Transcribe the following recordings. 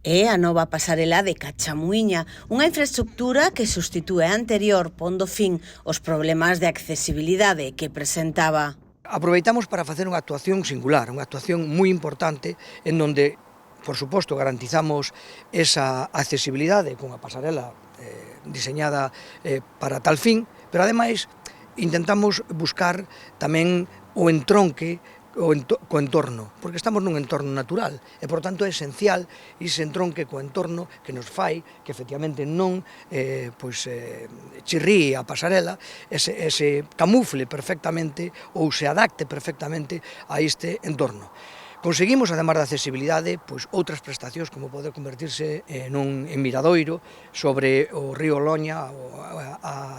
É a nova pasarela de Cachamuiña, unha infraestructura que substitúe a anterior, pondo fin aos problemas de accesibilidade que presentaba. Aproveitamos para facer unha actuación singular, unha actuación moi importante en donde, por suposto, garantizamos esa accesibilidade cunha pasarela diseñada para tal fin, pero ademais intentamos buscar tamén o entronque co entorno, porque estamos nun entorno natural e, por tanto, é esencial ese entronque co entorno que nos fai que, efectivamente, non chirríe a pasarela, se camufle perfectamente ou se adapte perfectamente a este entorno. Conseguimos, además da accesibilidade, outras prestacións, como poder convertirse en miradoiro sobre o río Loña,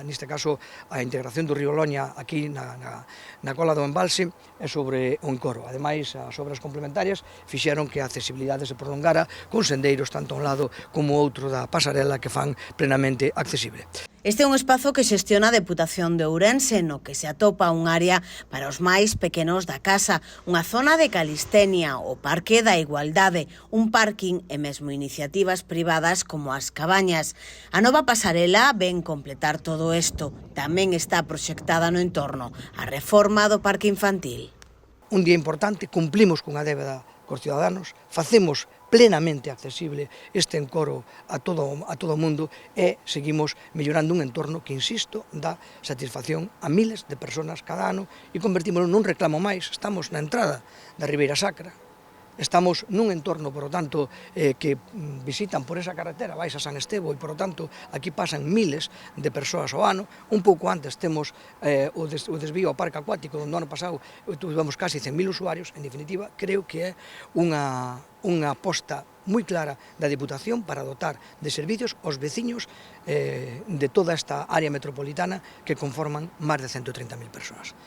neste caso, a integración do río Loña aquí na cola do embalse e sobre o encoro. Ademais, as obras complementarias fixeron que a accesibilidade se prolongara con sendeiros tanto a un lado como outro da pasarela que fan plenamente accesible. Este é un espazo que xestiona a Deputación de Ourense, no que se atopa un área para os máis pequenos da casa, unha zona de calistenia, o Parque da Igualdade, un parking e mesmo iniciativas privadas como as cabañas. A nova pasarela ven completar todo isto. Tamén está proxectada no entorno a reforma do parque infantil. Un día importante, cumplimos cunha débeda cos ciudadanos, facemos plenamente accesible este encoro a todo o mundo e seguimos mellorando un entorno que, insisto, dá satisfacción a miles de persoas cada ano e convertímoslo nun reclamo máis. Estamos na entrada da Ribeira Sacra, estamos nun entorno, por lo tanto, que visitan por esa carretera, vais a San Estevo e, por lo tanto, aquí pasan miles de persoas ao ano. Un pouco antes temos o desvío ao parque acuático, onde o ano pasado tuvemos casi 100.000 usuarios. En definitiva, creo que é unha aposta moi clara da Deputación para dotar de servicios aos veciños de toda esta área metropolitana que conforman máis de 130.000 persoas.